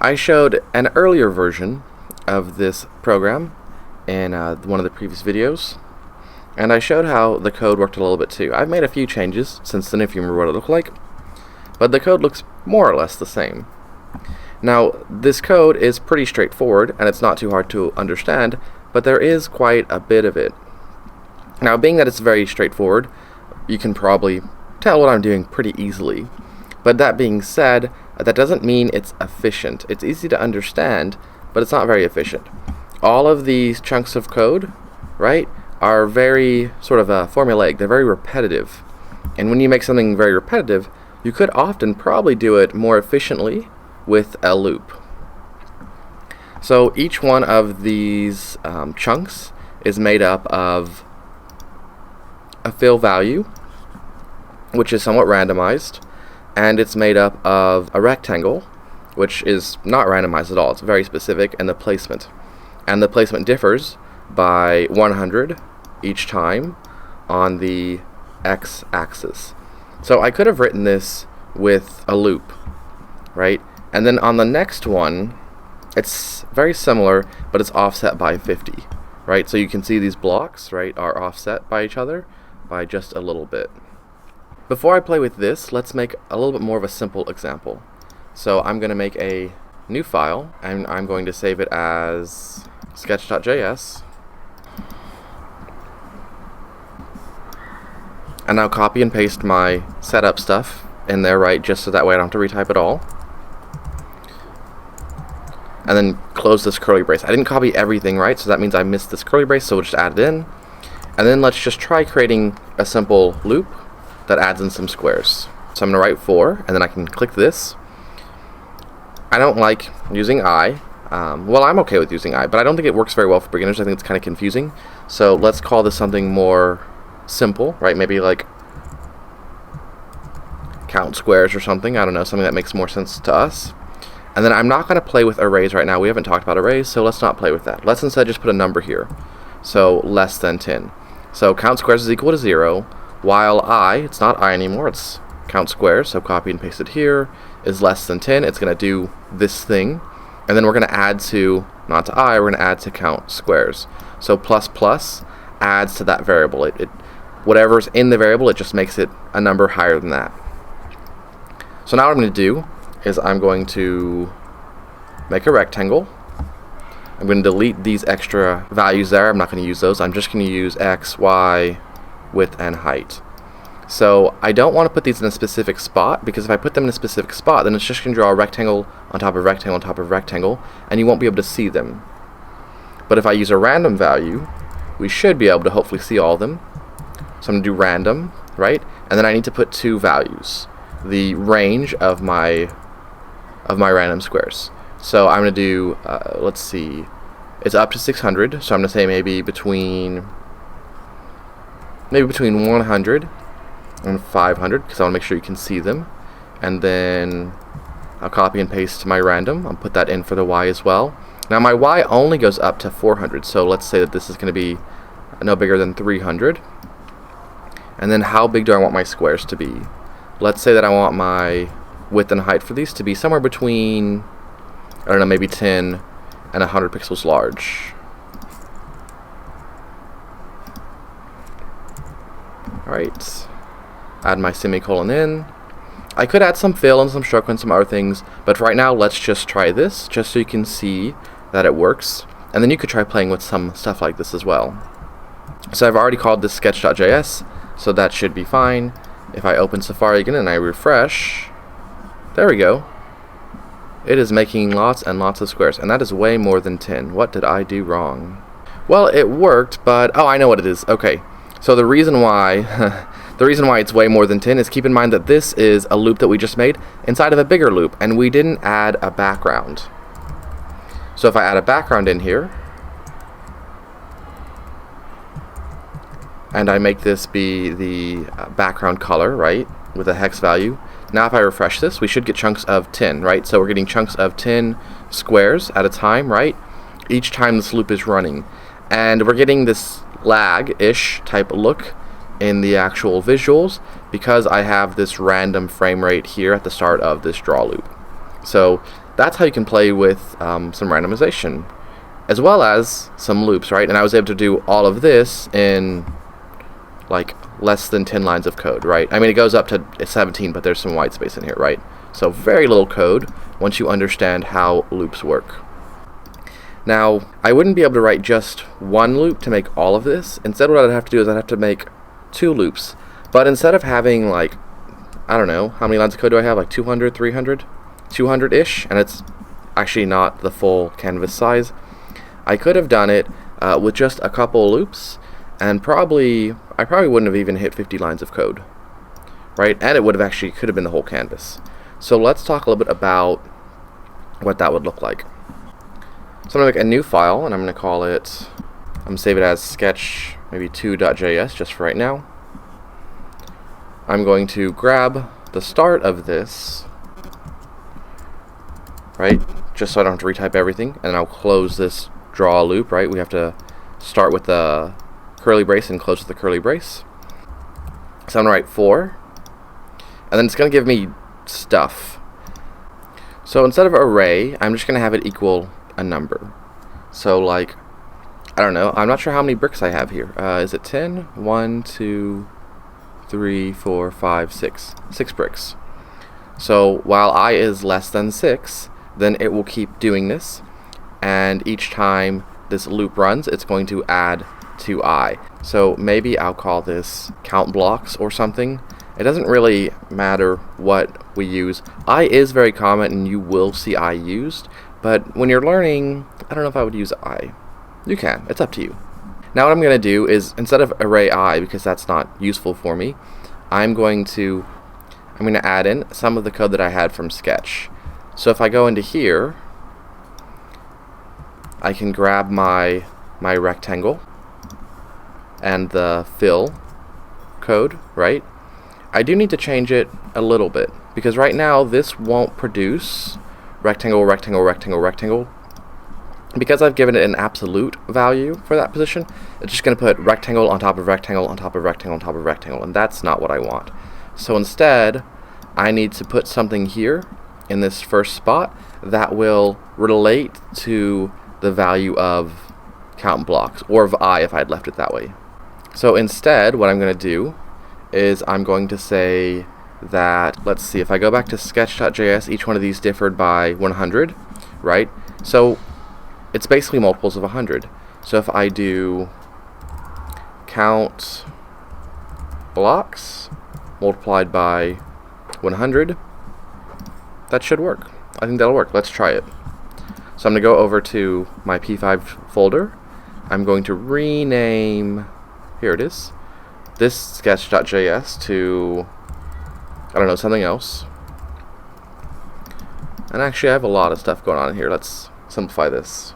I showed an earlier version of this program in one of the previous videos, and I showed how the code worked a little bit too. I've made a few changes since then, if you remember what it looked like, but the code looks more or less the same. Now, this code is pretty straightforward, and it's not too hard to understand, but there is quite a bit of it. Now, being that it's very straightforward, you can probably tell what I'm doing pretty easily. But that being said, that doesn't mean it's efficient. It's easy to understand, but it's not very efficient. All of these chunks of code, right, are very sort of formulaic. They're very repetitive. And when you make something very repetitive, you could often probably do it more efficiently with a loop. So each one of these chunks is made up of a fill value, which is somewhat randomized, and it's made up of a rectangle, which is not randomized at all. It's very specific, and the placement. And the placement differs by 100 each time on the x-axis. So I could have written this with a loop, right? And then on the next one, it's very similar, but it's offset by 50, right? So you can see these blocks, right, are offset by each other by just a little bit. Before I play with this, let's make a little bit more of a simple example. So I'm going to make a new file, and I'm going to save it as sketch.js. And now copy and paste my setup stuff in there, right, just so that way I don't have to retype it all. And then close this curly brace. I didn't copy everything, right, so that means I missed this curly brace, so we'll just add it in. And then let's just try creating a simple loop that adds in some squares. So I'm going to write for, and then I can click this. I don't like using I. Well, I'm okay with using I, but I don't think it works very well for beginners. I think it's kind of confusing. So let's call this something more simple, right? Maybe like count squares or something. I don't know, something that makes more sense to us. And then I'm not going to play with arrays right now. We haven't talked about arrays, so let's not play with that. Let's instead just put a number here. So less than 10. So count squares is equal to 0, while I, it's not I anymore, it's count squares, so copy and paste it here, is less than 10. It's going to do this thing. And then we're going to add to, not to I, we're going to add to count squares. So plus plus adds to that variable. Whatever's in the variable, it just makes it a number higher than that. So now what I'm going to do is I'm going to make a rectangle. I'm going to delete these extra values there. I'm not going to use those. I'm just going to use x, y, width, and height. So I don't want to put these in a specific spot, because if I put them in a specific spot, then it's just going to draw a rectangle on top of rectangle on top of rectangle, and you won't be able to see them. But if I use a random value, we should be able to hopefully see all of them. So I'm going to do random, right? And then I need to put two values, the range of my random squares. So I'm going to do, let's see, it's up to 600, so I'm going to say maybe between 100 and 500, because I want to make sure you can see them. And then I'll copy and paste my random. I'll put that in for the y as well. Now my y only goes up to 400, so let's say that this is going to be no bigger than 300. And then how big do I want my squares to be? Let's say that I want my width and height for these to be somewhere between, I don't know, maybe 10 and 100 pixels large. Alright, add my semicolon in. I could add some fill and some stroke and some other things, but right now let's just try this, just so you can see that it works. And then you could try playing with some stuff like this as well. So I've already called this sketch.js, so that should be fine. If I open Safari again and I refresh, there we go. It is making lots and lots of squares, and that is way more than 10. What did I do wrong? Well, it worked, but oh, I know what it is. Okay, so the reason why it's way more than 10 is, keep in mind that this is a loop that we just made inside of a bigger loop, and we didn't add a background. So if I add a background in here, and I make this be the background color, right, with a hex value. Now if I refresh this, we should get chunks of 10, right? So we're getting chunks of 10 squares at a time, right? Each time this loop is running. And we're getting this lag-ish type look in the actual visuals because I have this random frame rate here at the start of this draw loop. So that's how you can play with some randomization, as well as some loops, right? And I was able to do all of this in like less than 10 lines of code, right? I mean, it goes up to 17, but there's some white space in here, right? So very little code once you understand how loops work. Now, I wouldn't be able to write just one loop to make all of this. Instead, what I'd have to do is I'd have to make 2 loops. But instead of having like, I don't know, how many lines of code do I have? Like 200, 300? 200-ish, and it's actually not the full canvas size. I could have done it with just a couple loops, and I probably wouldn't have even hit 50 lines of code, right? And it would have actually could have been the whole canvas. So let's talk a little bit about what that would look like. So I'm going to make a new file, and I'm going to call it, I'm going to save it as sketch maybe 2.js just for right now. I'm going to grab the start of this, right, just so I don't have to retype everything, and then I'll close this draw loop, right? We have to start with the curly brace and close with the curly brace. So I'm going to write 4, and then it's going to give me stuff. So instead of array, I'm just going to have it equal a number. So like, I don't know, I'm not sure how many bricks I have here. Is it 10? 1, 2, 3, 4, 5, 6. 6 bricks. So while I is less than 6, then it will keep doing this, and each time this loop runs, it's going to add to I. So maybe I'll call this count blocks or something. It doesn't really matter what we use. I is very common, and you will see I used, but when you're learning, I don't know if I would use I. You can, it's up to you. Now what I'm going to do is, instead of array I, because that's not useful for me, I'm going to add in some of the code that I had from Sketch. So if I go into here, I can grab my rectangle and the fill code, right? I do need to change it a little bit, because right now this won't produce rectangle, rectangle, rectangle, rectangle. Because I've given it an absolute value for that position, it's just going to put rectangle on top of rectangle on top of rectangle on top of rectangle, and that's not what I want. So instead, I need to put something here in this first spot that will relate to the value of count blocks, or of I if I had left it that way. So instead, what I'm going to do is I'm going to say that, let's see, if I go back to sketch.js, each one of these differed by 100, right? So it's basically multiples of 100. So if I do count blocks multiplied by 100, that should work. I think that'll work. Let's try it. So I'm going to go over to my P5 folder. I'm going to rename, here it is, this sketch.js to, I don't know, something else. And actually I have a lot of stuff going on here. Let's simplify this.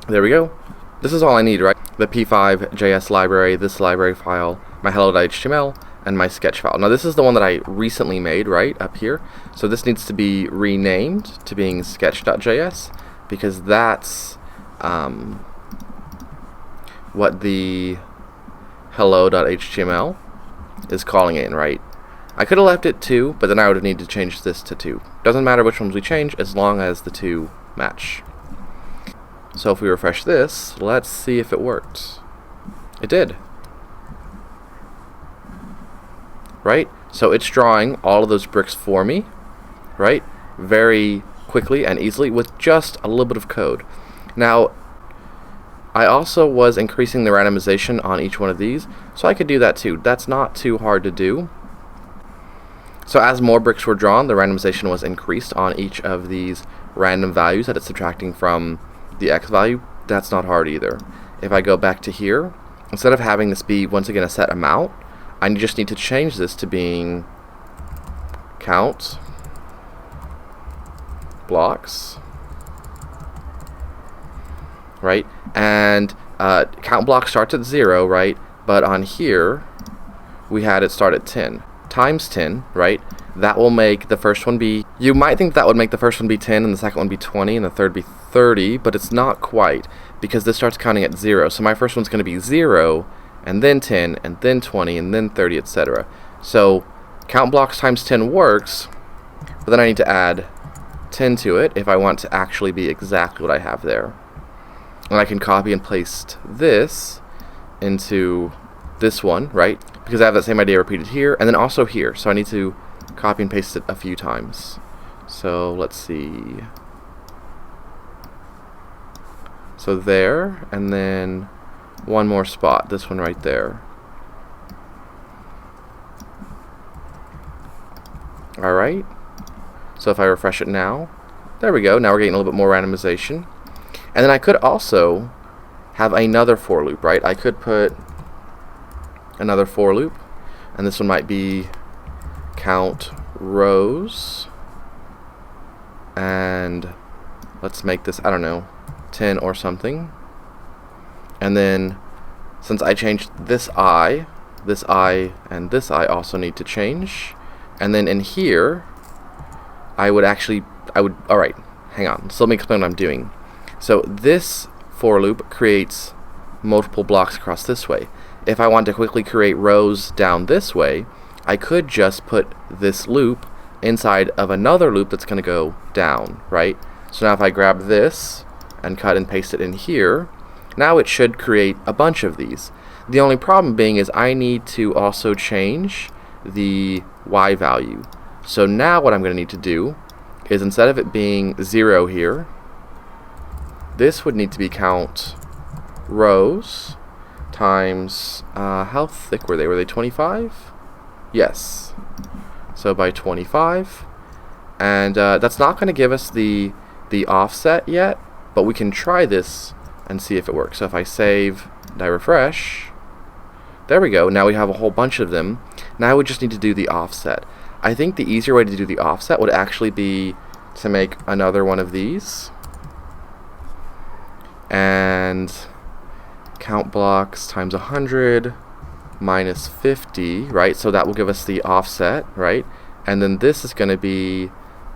There we go. This is all I need, right? The P5.js library, this library file, my hello.html, and my sketch file. Now this is the one that I recently made, right, up here. So this needs to be renamed to being sketch.js, because that's what the hello.html is calling it, right? I could have left it 2, but then I would have needed to change this to 2. Doesn't matter which ones we change, as long as the 2 match. So if we refresh this, let's see if it worked. It did. Right? So it's drawing all of those bricks for me, right? Very quickly and easily with just a little bit of code. Now, I also was increasing the randomization on each one of these, so I could do that too. That's not too hard to do. So as more bricks were drawn, the randomization was increased on each of these random values that it's subtracting from the x value. That's not hard either. If I go back to here, instead of having this be once again a set amount, I just need to change this to being count blocks, right? And count block starts at 0, right? But on here we had it start at 10 times 10, right? That will make the first one be You might think that would make the first one be 10 and the second one be 20 and the third be 30, but it's not quite, because this starts counting at 0. So my first one's going to be 0, and then 10, and then 20, and then 30, etc. So count blocks times 10 works, but then I need to add 10 to it if I want to actually be exactly what I have there. And I can copy and paste this into this one, right? Because I have that same idea repeated here, and then also here. So I need to copy and paste it a few times. So let's see. So there, and then one more spot, this one right there. Alright, so if I refresh it now, there we go, now we're getting a little bit more randomization. And then I could also have another for loop, right? I could put another for loop, and this one might be count rows, and let's make this, I don't know, 10 or something. And then since I changed this I, and this I also need to change. And then in here, alright, hang on. So let me explain what I'm doing. So this for loop creates multiple blocks across this way. If I want to quickly create rows down this way, I could just put this loop inside of another loop that's going to go down, right? So now if I grab this and cut and paste it in here, now it should create a bunch of these. The only problem being is I need to also change the y value. So now what I'm going to need to do is, instead of it being 0 here, this would need to be count rows times, how thick were they? Were they 25? Yes. So by 25. And that's not going to give us the offset yet, but we can try this and see if it works. So if I save and I refresh, there we go. Now we have a whole bunch of them. Now we just need to do the offset. I think the easier way to do the offset would actually be to make another one of these and count blocks times 100 minus 50, right? So that will give us the offset, right? And then this is going to be,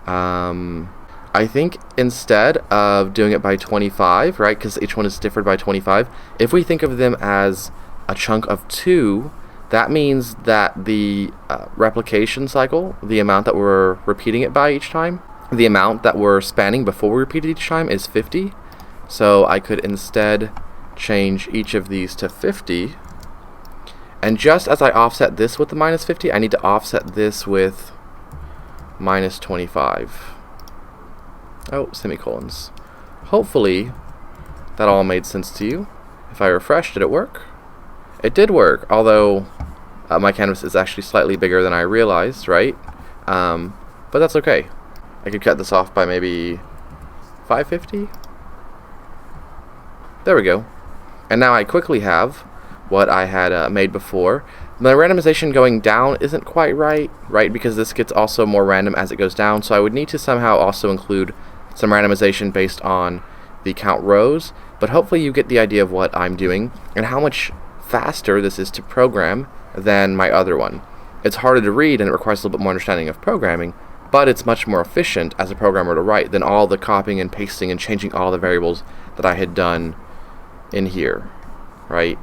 I think instead of doing it by 25, right, because each one is differed by 25, if we think of them as a chunk of 2, that means that the replication cycle, the amount that we're repeating it by each time, the amount that we're spanning before we repeat it each time is 50. So I could instead change each of these to 50. And just as I offset this with the minus 50, I need to offset this with minus 25. Oh, semicolons. Hopefully that all made sense to you. If I refresh, did it work? It did work, although my canvas is actually slightly bigger than I realized, right? But that's okay. I could cut this off by maybe 550. There we go. And now I quickly have what I had made before. The randomization going down isn't quite right, because this gets also more random as it goes down, so I would need to somehow also include some randomization based on the count rows, but hopefully you get the idea of what I'm doing and how much faster this is to program than my other one. It's harder to read and it requires a little bit more understanding of programming, but it's much more efficient as a programmer to write than all the copying and pasting and changing all the variables that I had done in here, right?